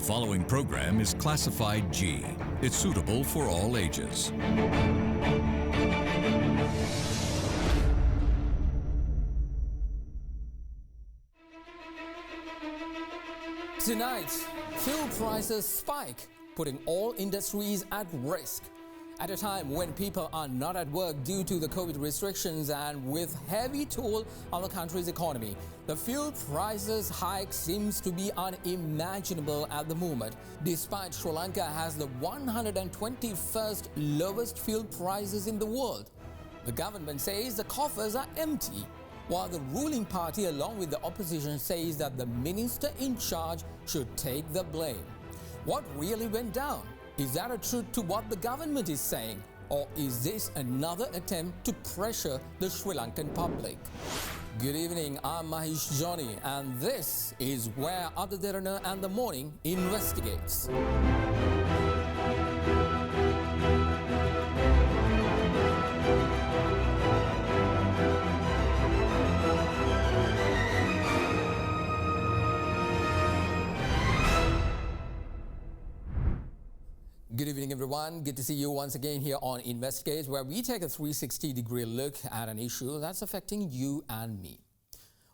following program is classified G. It's suitable for all ages. Tonight, fuel prices spike, putting all industries at risk. At a time when people are not at work due to the COVID restrictions and with heavy toll on the country's economy, the fuel prices hike seems to be unimaginable at the moment. Despite Sri Lanka has the 121st lowest fuel prices in the world, the government says the coffers are empty, while the ruling party along with the opposition says that the minister in charge should take the blame. What really went down? Is that a truth to what the government is saying? Or is this another attempt to pressure the Sri Lankan public? Good evening, I'm Mahesh Johnny, and this is where Derana and the Morning investigates. Good evening, everyone. Good to see you once again here on Investigate, where we take a 360-degree look at an issue that's affecting you and me.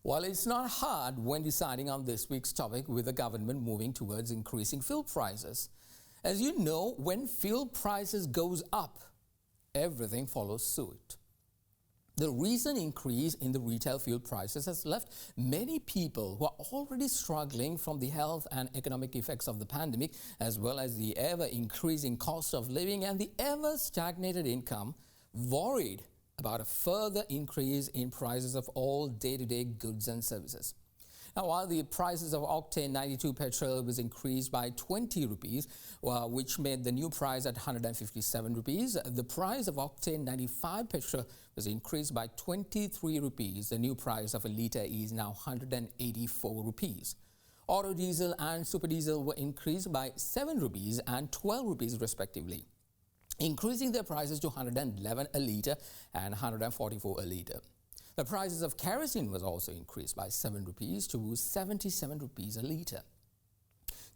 Well, it's not hard when deciding on this week's topic with the government moving towards increasing fuel prices. As you know, when fuel prices goes up, everything follows suit. The recent increase in the retail fuel prices has left many people who are already struggling from the health and economic effects of the pandemic, as well as the ever-increasing cost of living and the ever-stagnated income, worried about a further increase in prices of all day-to-day goods and services. Now, while the prices of octane 92 petrol was increased by 20 rupees, which made the new price at 157 rupees, the price of octane 95 petrol was increased by 23 rupees. The new price of a litre is now 184 rupees. Auto diesel and super diesel were increased by 7 rupees and 12 rupees respectively, increasing their prices to 111 a litre and 144 a litre. The prices of kerosene was also increased by 7 rupees to 77 rupees a litre.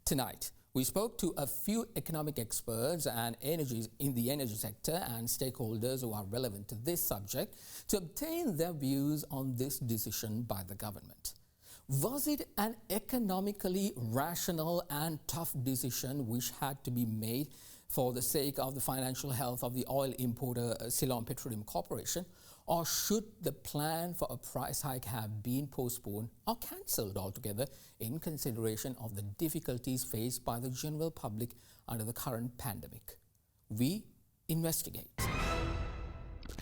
Tonight, we spoke to a few economic experts and in the energy sector and stakeholders who are relevant to this subject to obtain their views on this decision by the government. Was it an economically rational and tough decision which had to be made for the sake of the financial health of the oil importer Ceylon Petroleum Corporation? Or should the plan for a price hike have been postponed or cancelled altogether in consideration of the difficulties faced by the general public under the current pandemic? We investigate.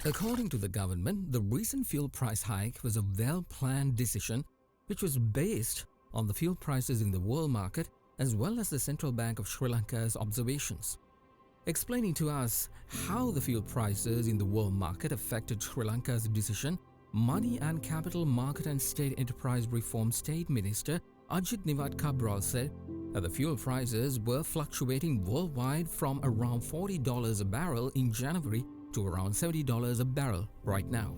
According to the government, the recent fuel price hike was a well-planned decision which was based on the fuel prices in the world market as well as the Central Bank of Sri Lanka's observations. Explaining to us how the fuel prices in the world market affected Sri Lanka's decision, Money and Capital Market and State Enterprise Reform State Minister Ajit Nivat Cabral said that the fuel prices were fluctuating worldwide from around $40 a barrel in January to around $70 a barrel right now.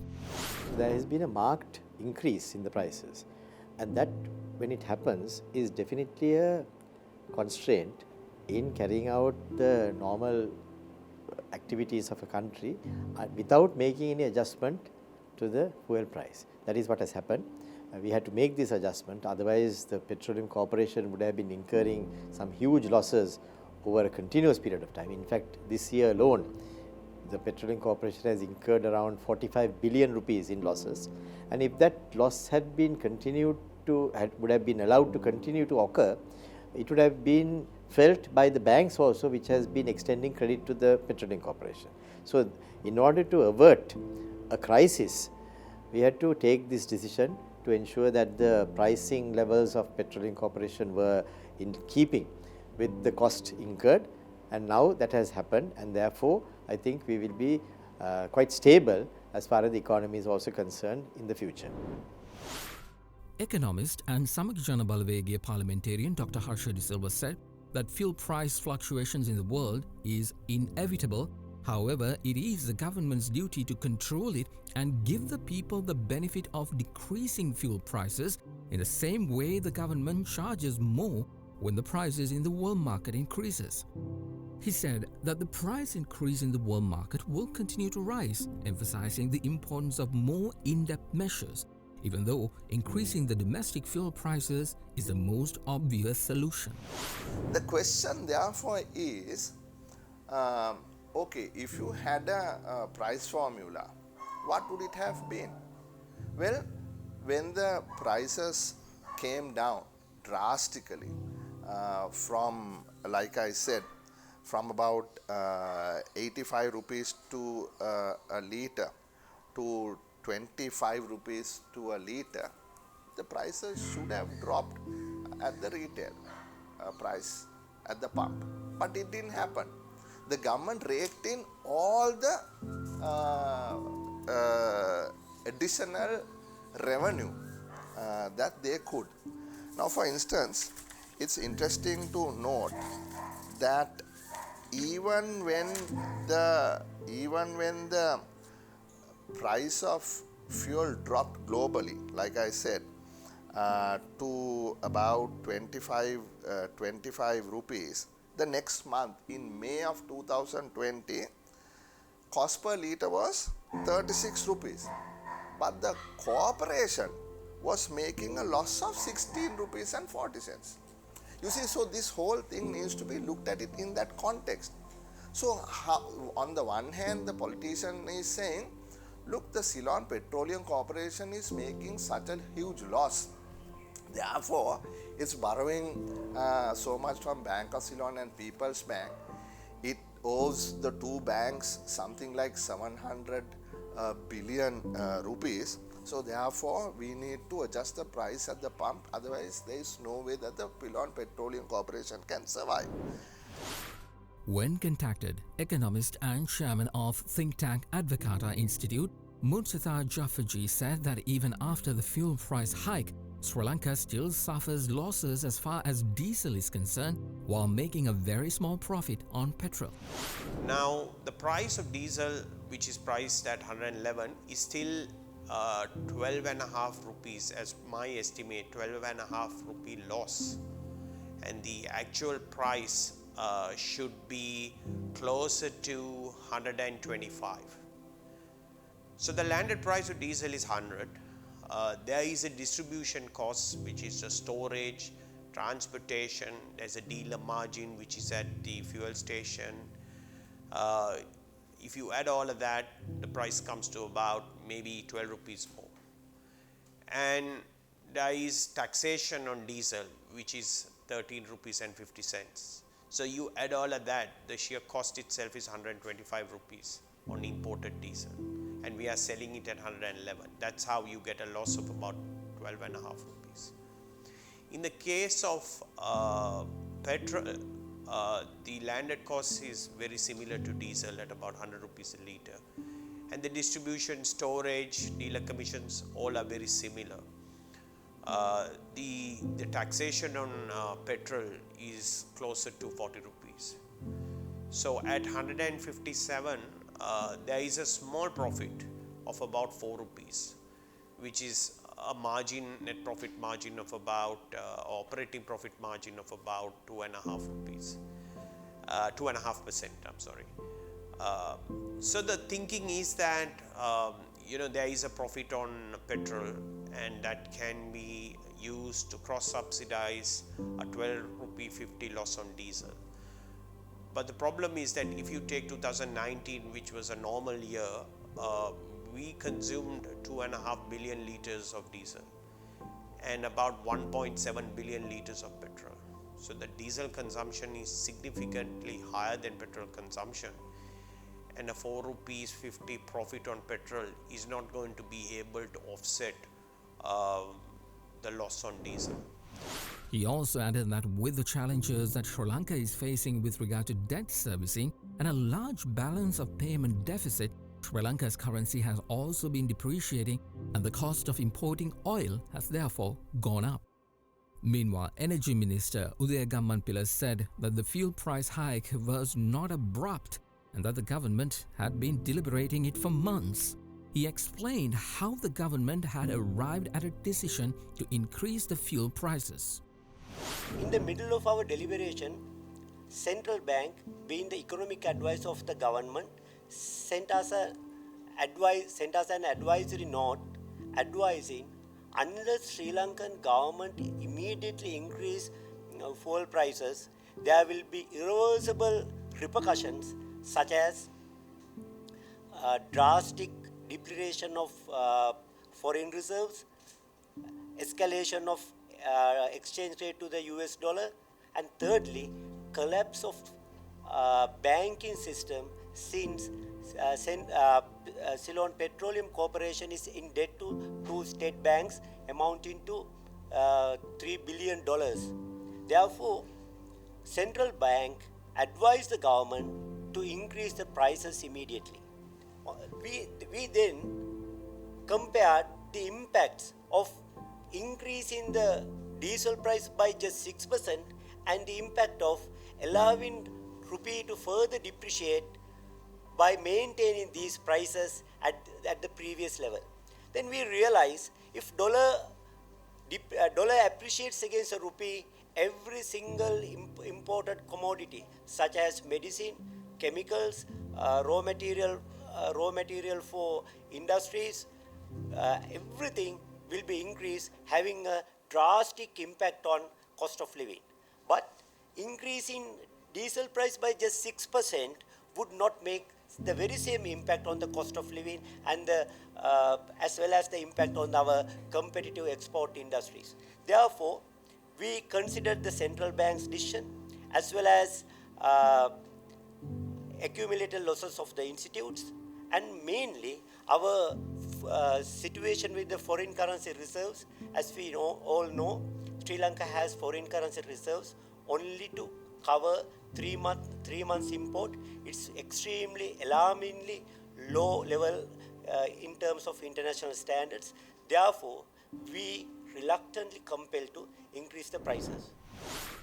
There has been a marked increase in the prices, and that, when it happens, is definitely a constraint in carrying out the normal activities of a country without making any adjustment to the fuel price. That is what has happened. We had to make this adjustment, otherwise the Petroleum Corporation would have been incurring some huge losses over a continuous period of time. In fact, this year alone, the Petroleum Corporation has incurred around 45 billion rupees in losses, and if that loss had been would have been allowed to continue to occur, it would have been felt by the banks also, which has been extending credit to the Petroleum Corporation. So, in order to avert a crisis, we had to take this decision to ensure that the pricing levels of Petroleum Corporation were in keeping with the cost incurred, and now that has happened, and therefore I think we will be quite stable as far as the economy is also concerned in the future. Economist and Samakjana Balavagiya parliamentarian Dr. Harsha De Silva said that fuel price fluctuations in the world is inevitable. However, it is the government's duty to control it and give the people the benefit of decreasing fuel prices in the same way the government charges more when the prices in the world market increases. He said that the price increase in the world market will continue to rise, emphasizing the importance of more in-depth measures, even though increasing the domestic fuel prices is the most obvious solution. The question therefore is, okay, if you had a price formula, what would it have been? Well, when the prices came down drastically from, like I said, from about 85 rupees to a litre to 25 rupees to a litre, the prices should have dropped at the retail price at the pump. But it didn't happen. The government raked in all the additional revenue that they could. Now, for instance, it's interesting to note that even when the price of fuel dropped globally, like I said, to about 25 rupees, the next month in May of 2020, cost per litre was 36 rupees. But the corporation was making a loss of 16 rupees and 40 cents. You see, so this whole thing needs to be looked at it in that context. So on the one hand, the politician is saying, look, the Ceylon Petroleum Corporation is making such a huge loss. Therefore, it's borrowing so much from Bank of Ceylon and People's Bank. It owes the two banks something like 700 billion rupees. So therefore, we need to adjust the price at the pump. Otherwise, there is no way that the Ceylon Petroleum Corporation can survive. When contacted, economist and chairman of think tank Advocata Institute, Murtaza Jafarji said that even after the fuel price hike, Sri Lanka still suffers losses as far as diesel is concerned, while making a very small profit on petrol. Now, the price of diesel, which is priced at 111, is still 12.5 rupees, as my estimate, 12.5 rupee loss, and the actual price should be closer to 125. So the landed price of diesel is 100. There is a distribution cost, which is the storage, transportation. There's a dealer margin, which is at the fuel station. If you add all of that, the price comes to about maybe 12 rupees more. And there is taxation on diesel, which is 13 rupees and 50 cents. So you add all of that, the sheer cost itself is 125 rupees on imported diesel. And we are selling it at 111. That's how you get a loss of about 12.5 rupees. In the case of petrol, the landed cost is very similar to diesel at about 100 rupees a litre. And the distribution, storage, dealer commissions, all are very similar. The taxation on petrol is closer to 40 rupees. So at 157, there is a small profit of about 4 rupees, which is a margin, net profit margin of about, operating profit margin of about 2.5 rupees, 2.5%, I'm sorry. So the thinking is that, there is a profit on petrol, and that can be used to cross-subsidize a 12 rupee 50 loss on diesel. But the problem is that if you take 2019, which was a normal year, we consumed 2.5 billion liters of diesel and about 1.7 billion liters of petrol. So the diesel consumption is significantly higher than petrol consumption, and a 4 rupees 50 profit on petrol is not going to be able to offset the loss on diesel. He also added that with the challenges that Sri Lanka is facing with regard to debt servicing and a large balance of payment deficit, Sri Lanka's currency has also been depreciating, and the cost of importing oil has therefore gone up. Meanwhile, Energy Minister Udaya Gammanpila said that the fuel price hike was not abrupt and that the government had been deliberating it for months. He explained how the government had arrived at a decision to increase the fuel prices. In the middle of our deliberation, central bank, being the economic advisor of the government, sent us an advisory note advising unless Sri Lankan government immediately increase fuel prices, there will be irreversible repercussions such as drastic depletion of foreign reserves, escalation of exchange rate to the US dollar, and thirdly, collapse of banking system since Ceylon Petroleum Corporation is in debt to two state banks amounting to $3 billion. Therefore, central bank advised the government to increase the prices immediately. We then compared the impacts of increasing the diesel price by just 6% and the impact of allowing rupee to further depreciate by maintaining these prices at the previous level. Then we realize if dollar appreciates against the rupee, every single imported commodity such as medicine, chemicals, raw material for industries, everything will be increased, having a drastic impact on cost of living. But increasing diesel price by just 6% would not make the very same impact on the cost of living and as well as the impact on our competitive export industries. Therefore, we considered the central bank's decision as well as accumulated losses of the institutes, and mainly our situation with the foreign currency reserves. As we all know, Sri Lanka has foreign currency reserves only to cover 3 months import. It's extremely alarmingly low level in terms of international standards. Therefore, we reluctantly compelled to increase the prices.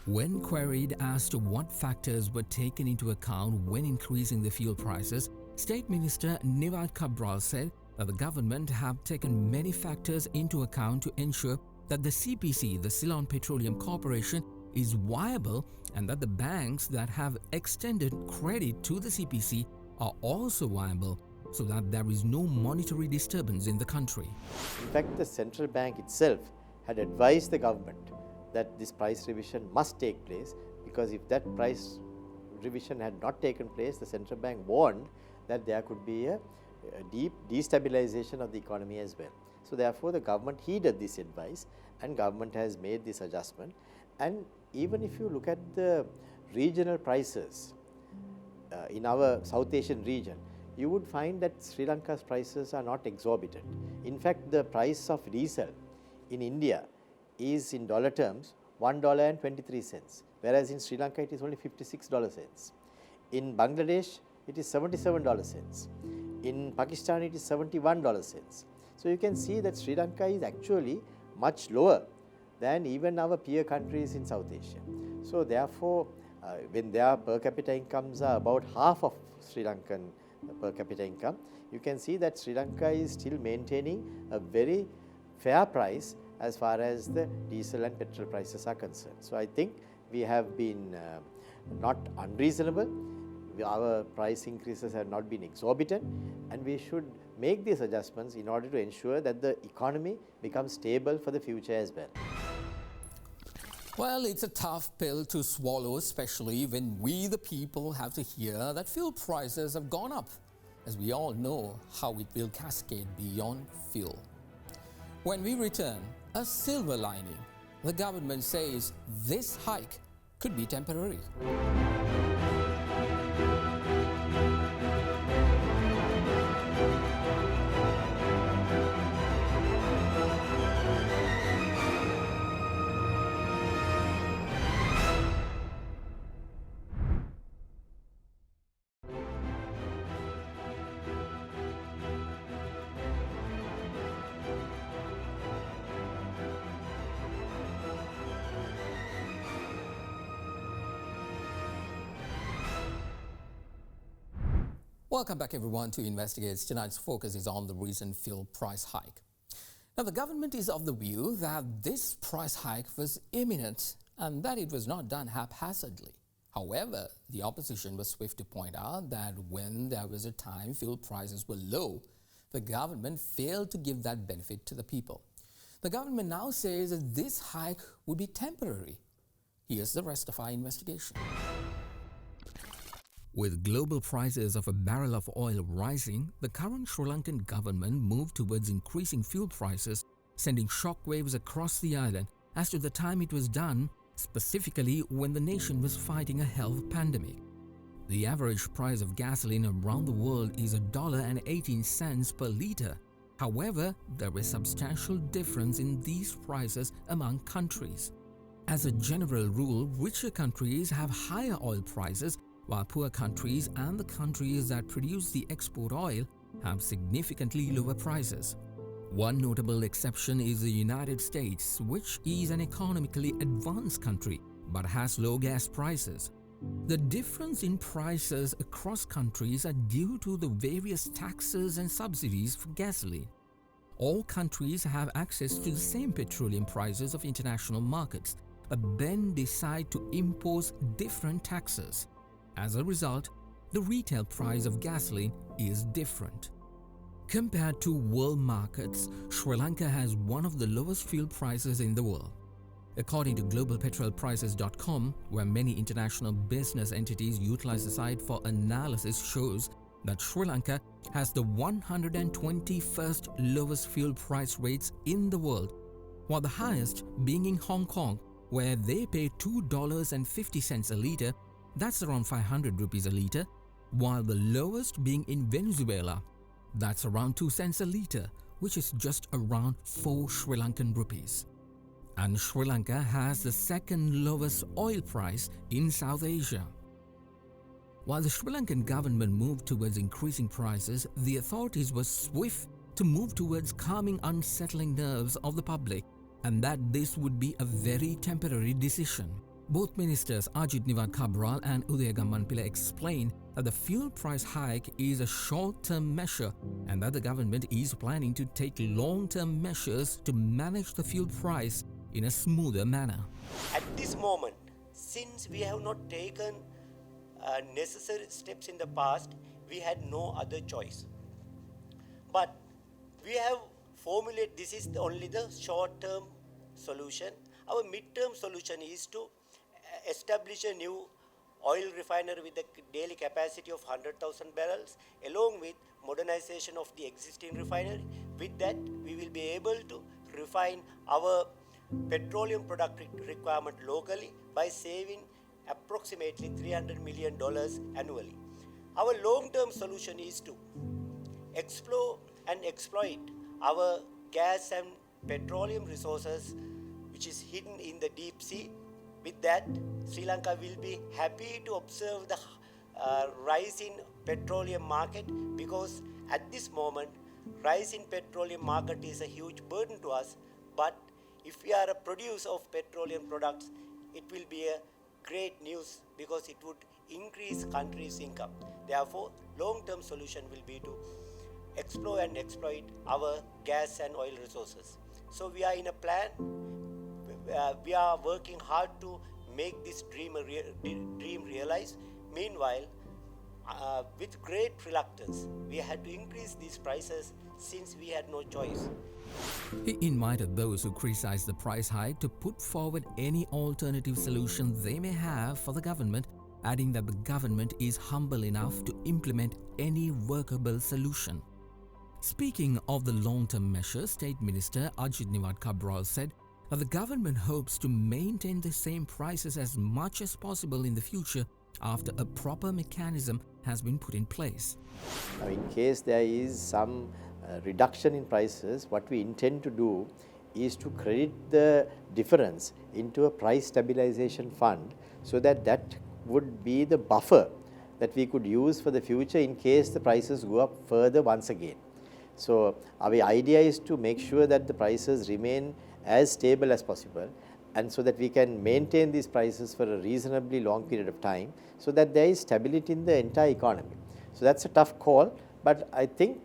When queried as to what factors were taken into account when increasing the fuel prices, State Minister Nivad Cabral said that the government have taken many factors into account to ensure that the CPC, the Ceylon Petroleum Corporation, is viable and that the banks that have extended credit to the CPC are also viable so that there is no monetary disturbance in the country. In fact, the central bank itself had advised the government that this price revision must take place, because if that price revision had not taken place, the central bank warned that there could be a deep destabilization of the economy as well. So therefore, the government heeded this advice and government has made this adjustment. And even if you look at the regional prices in our South Asian region, you would find that Sri Lanka's prices are not exorbitant. In fact, the price of diesel in India is in dollar terms $1.23, whereas in Sri Lanka it is only 56 cents. In Bangladesh it is 77 cents. In Pakistan it is 71 cents. So you can see that Sri Lanka is actually much lower than even our peer countries in South Asia. So therefore, when their per capita incomes are about half of Sri Lankan per capita income, you can see that Sri Lanka is still maintaining a very fair price as far as the diesel and petrol prices are concerned. So I think we have been not unreasonable. Our price increases have not been exorbitant, and we should make these adjustments in order to ensure that the economy becomes stable for the future as well. Well, it's a tough pill to swallow, especially when we the people have to hear that fuel prices have gone up, as we all know how it will cascade beyond fuel. When we return, a silver lining. The government says this hike could be temporary. Welcome back, everyone, to Investigates. Tonight's focus is on the recent fuel price hike. Now, the government is of the view that this price hike was imminent and that it was not done haphazardly. However, the opposition was swift to point out that when there was a time fuel prices were low, the government failed to give that benefit to the people. The government now says that this hike would be temporary. Here's the rest of our investigation. With global prices of a barrel of oil rising, the current Sri Lankan government moved towards increasing fuel prices, sending shockwaves across the island as to the time it was done, specifically when the nation was fighting a health pandemic. The average price of gasoline around the world is $1.18 per litre. However, there is substantial difference in these prices among countries. As a general rule, richer countries have higher oil prices, while poor countries and the countries that produce the export oil have significantly lower prices. One notable exception is the United States, which is an economically advanced country but has low gas prices. The difference in prices across countries are due to the various taxes and subsidies for gasoline. All countries have access to the same petroleum prices of international markets, but then decide to impose different taxes. As a result, the retail price of gasoline is different. Compared to world markets, Sri Lanka has one of the lowest fuel prices in the world. According to globalpetrolprices.com, where many international business entities utilize the site for analysis, shows that Sri Lanka has the 121st lowest fuel price rates in the world, while the highest being in Hong Kong, where they pay $2.50 a litre, that's around 500 rupees a litre, while the lowest being in Venezuela, that's around 2 cents a litre, which is just around 4 Sri Lankan rupees. And Sri Lanka has the second lowest oil price in South Asia. While the Sri Lankan government moved towards increasing prices, the authorities were swift to move towards calming unsettling nerves of the public, and that this would be a very temporary decision. Both ministers Ajit Niwad Cabral and Udaya Gammanpila explained that the fuel price hike is a short-term measure and that the government is planning to take long-term measures to manage the fuel price in a smoother manner. At this moment, since we have not taken necessary steps in the past, we had no other choice. But we have formulated, this is only the short-term solution. Our mid-term solution is to establish a new oil refinery with a daily capacity of 100,000 barrels, along with modernization of the existing refinery. With that, we will be able to refine our petroleum product requirement locally by saving approximately $300 million annually. Our long-term solution is to explore and exploit our gas and petroleum resources, which is hidden in the deep sea. With that, Sri Lanka will be happy to observe the rise in petroleum market, because at this moment, rise in petroleum market is a huge burden to us. But if we are a producer of petroleum products, it will be a great news because it would increase country's income. Therefore, long-term solution will be to explore and exploit our gas and oil resources. So we are in a plan. We are working hard to make this dream realized. Meanwhile, with great reluctance, we had to increase these prices since we had no choice. He invited those who criticized the price hike to put forward any alternative solution they may have for the government, adding that the government is humble enough to implement any workable solution. Speaking of the long-term measures, State Minister Ajit Niwad Cabral said that the government hopes to maintain the same prices as much as possible in the future after a proper mechanism has been put in place. Now, in case there is some reduction in prices, what we intend to do is to credit the difference into a price stabilization fund, so that that would be the buffer that we could use for the future in case the prices go up further once again. So our idea is to make sure that the prices remain as stable as possible, and so that we can maintain these prices for a reasonably long period of time, so that there is stability in the entire economy. So that's a tough call, but I think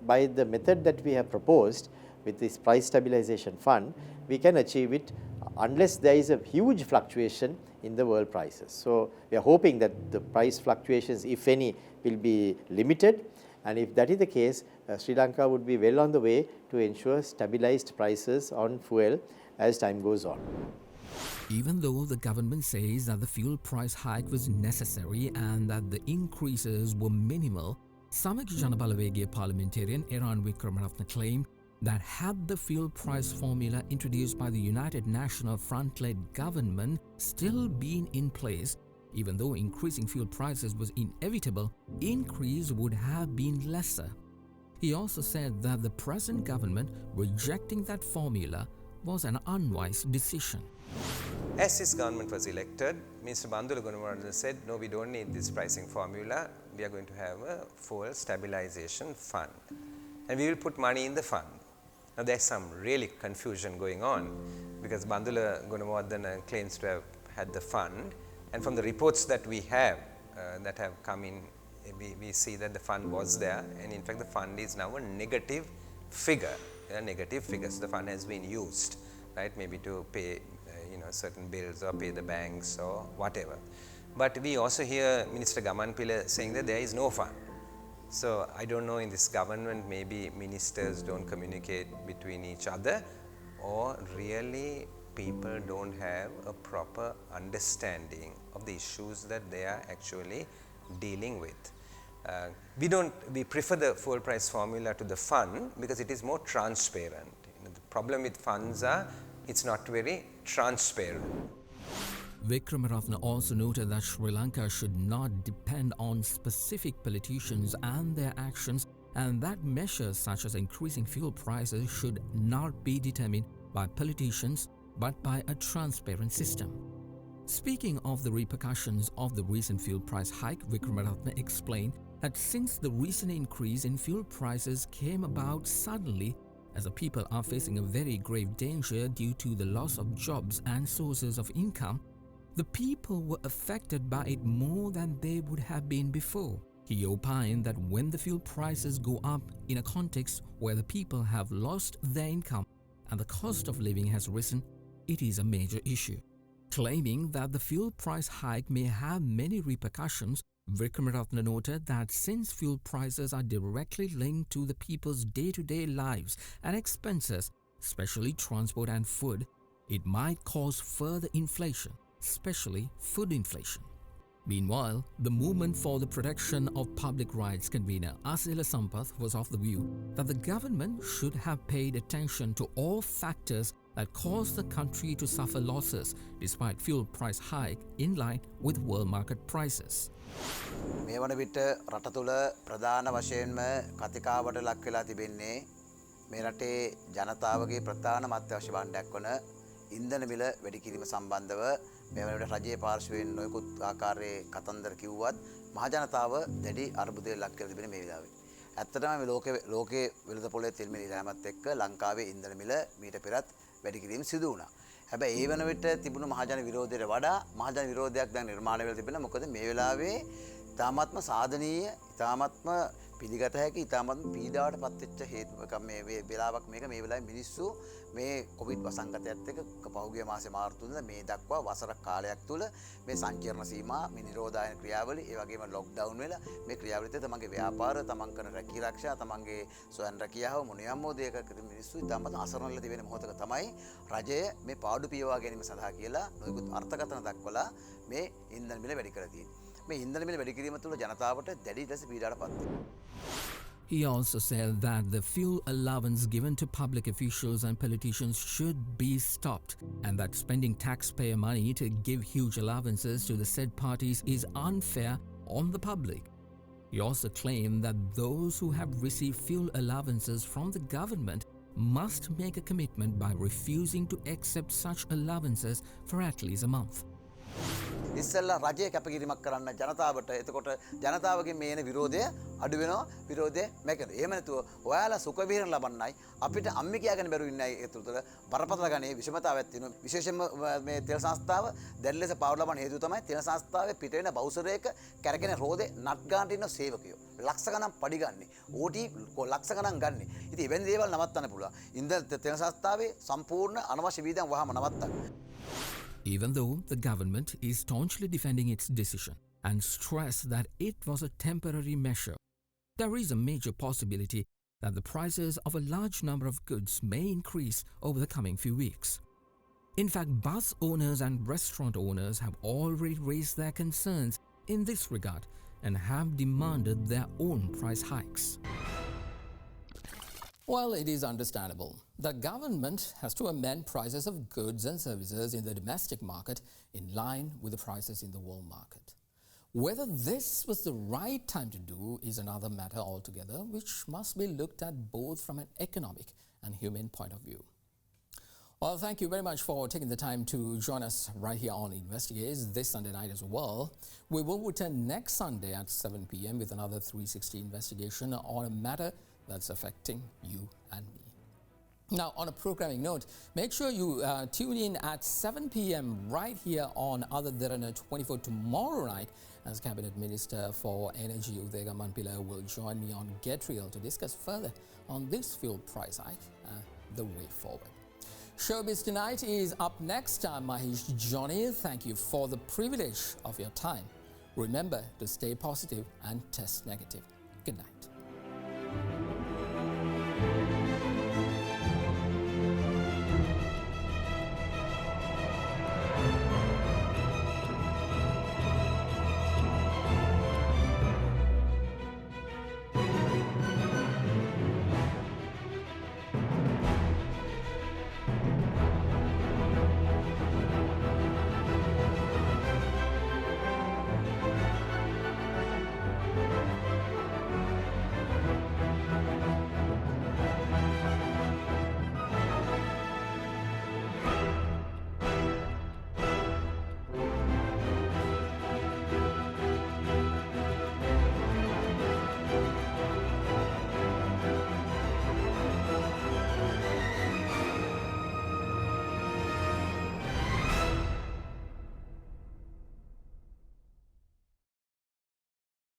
by the method that we have proposed with this price stabilization fund, we can achieve it unless there is a huge fluctuation in the world prices. So we are hoping that the price fluctuations, if any, will be limited, and if that is the case, Sri Lanka would be well on the way to ensure stabilized prices on fuel as time goes on. Even though the government says that the fuel price hike was necessary and that the increases were minimal, Samaki Janabalawege parliamentarian Eran Wickramaratne claimed that had the fuel price formula introduced by the United National Front-led government still been in place, even though increasing fuel prices was inevitable, increase would have been lesser. He also said that the present government rejecting that formula was an unwise decision. As this government was elected, Mr. Bandula Gunawardene said, no, we don't need this pricing formula. We are going to have a fuel stabilization fund. And we will put money in the fund. Now there's some really confusion going on because Bandula Gunawardene claims to have had the fund. And from the reports that we have that have come in, we see that the fund was there. And in fact, the fund is now a negative figure. Negative figures. The fund has been used, right? Maybe to pay certain bills or pay the banks or whatever. But we also hear Minister Gamanpila saying that there is no fund. So I don't know, in this government maybe ministers don't communicate between each other, or really people don't have a proper understanding of the issues that they are actually dealing with. We prefer the fuel price formula to the fund because it is more transparent. The problem with funds are it's not very transparent. Wickramaratne also noted that Sri Lanka should not depend on specific politicians and their actions, and that measures such as increasing fuel prices should not be determined by politicians but by a transparent system. Speaking of the repercussions of the recent fuel price hike, Wickramaratne explained that since the recent increase in fuel prices came about suddenly, as the people are facing a very grave danger due to the loss of jobs and sources of income, the people were affected by it more than they would have been before. He opined that when the fuel prices go up in a context where the people have lost their income and the cost of living has risen, it is a major issue. Claiming that the fuel price hike may have many repercussions, Wickramaratne noted that since fuel prices are directly linked to the people's day-to-day lives and expenses, especially transport and food, it might cause further inflation, especially food inflation. Meanwhile, the Movement for the Protection of Public Rights convener Asila Sampath was of the view that the government should have paid attention to all factors that caused the country to suffer losses despite fuel price hike in line with world market prices. මේ වන විට රට තුළ ප්‍රධාන වශයෙන්ම කතිකාවට ලක් වෙලා තිබෙන්නේ මේ රටේ ජනතාවගේ ප්‍රධාන අත්‍යවශ්‍ය භාණ්ඩයක් වන ඉන්ධන මිල වැඩි කිරීම සම්බන්ධව මේ වන විට රජයේ පාර්ශවයෙන් නොයෙකුත් ආකාරයේ කතන්දර කිව්වත් මහ ජනතාව දැඩි අර්බුදයට ලක් කරලා තිබෙන මේ වෙලාවේ. ඇත්තටම මේ ලෝකයේ වෙළඳ පොලේ තෙල් මිල ඉරෑමත් එක්ක ලංකාවේ ඉන්ධන මිල මීට පෙරත් වැඩි කිරීම සිදු වුණා. හැබැයි ඒ වන විට තිබුණු මහජන විරෝධයට වඩා මහජන විරෝධයක් දැන් නිර්මාණය වෙලා තිබෙනවා. මොකද මේ වෙලාවේ ඉතාමත්ම සාධනීය, ඉතාමත්ම පිළිගත හැකි, ඉතාමත්ම පීඩාවට පත්වෙච්ච හේතුවක් මේ වෙලාවක් මේක. මේ වෙලාවේ මිනිස්සු මේ කොවිඩ් වසංගතයත් එක්ක පහුගිය මාසේ මාර්තු වෙනිදා මේ දක්වා වසර කාලයක් තුල මේ සංකීර්ණ සීමා, මේ නිරෝධායන ක්‍රියාවලි, ඒ වගේම ලොක්ඩවුන් වෙලා මේ ක්‍රියාවලිත් තමන්ගේ ව්‍යාපාර, තමන් කරන රැකී ආරක්ෂා, තමන්ගේ ස්වයං රැකියාව මොනියම්මෝ දෙයක මිනිස්සු ඉතාමත් අසරණ වෙලා තිබෙන මොහොතක තමයි රජය මේ පාඩු පියවා ගැනීම සඳහා කියලා නොයෙකුත් අර්ථකථන දක්වලා මේ ඉන්ධන මිල වැඩි කරලා තියෙනවා. මේ ඉන්ධන මිල වැඩි කිරීම තුළ ජනතාවට දැඩි ලෙස පීඩාවට පත් වෙනවා. He also said that the fuel allowance given to public officials and politicians should be stopped, and that spending taxpayer money to give huge allowances to the said parties is unfair on the public. He also claimed that those who have received fuel allowances from the government must make a commitment by refusing to accept such allowances for at least a month. ඉස්සෙල්ලා රජය කැපකිරීමක් කරන්න ජනතාවට, එතකොට ජනතාවගේ මේන විරෝධය අඩු වෙනවා, විරෝධය මැකෙනවා. එහෙම නැතුව ඔයාලා සුඛ විහරණ ලබන්නයි අපිට අම්මි කියාගෙන බැරුව ඉන්නයි ඒ තුළ බරපතල ගණේ විෂමතාවයක් තියෙනවා. විශේෂයෙන්ම මේ තෙල් සංස්ථාව දැඩි ලෙස පාවු ලබන හේතුව තමයි තෙල් සංස්ථාවේ පිට වෙන බවුසරයක කැරගෙන රෝදේ නට් ගන්නට ඉන්න සේවකයෝ ලක්ෂ ගණන් පඩි ගන්නේ, ඕටි ලක්ෂ ගණන් ගන්නේ. ඉතින් එවැනි දේවල් නවත්තන්න පුළුවන්. ඉන්ධන තෙල් සංස්ථාවේ සම්පූර්ණ අනවශ්‍ය වීදම් වහම නවත්තන්න. Even though the government is staunchly defending its decision and stress that it was a temporary measure, there is a major possibility that the prices of a large number of goods may increase over the coming few weeks. In fact, bus owners and restaurant owners have already raised their concerns in this regard and have demanded their own price hikes. Well, it is understandable. The government has to amend prices of goods and services in the domestic market in line with the prices in the world market. Whether this was the right time to do is another matter altogether, which must be looked at both from an economic and human point of view. Well, thank you very much for taking the time to join us right here on Investigates this Sunday night as well. We will return next Sunday at 7 p.m. with another 360 investigation on a matter that's affecting you and me. Now, on a programming note, make sure you tune in at 7 p.m. right here on Other Derana 24 tomorrow night, as Cabinet Minister for Energy Udega Manpila will join me on Get Real to discuss further on this fuel price hike, the way forward. Showbiz Tonight is up next. I'm Mahesh Johnny. Thank you for the privilege of your time. Remember to stay positive and test negative. Good night.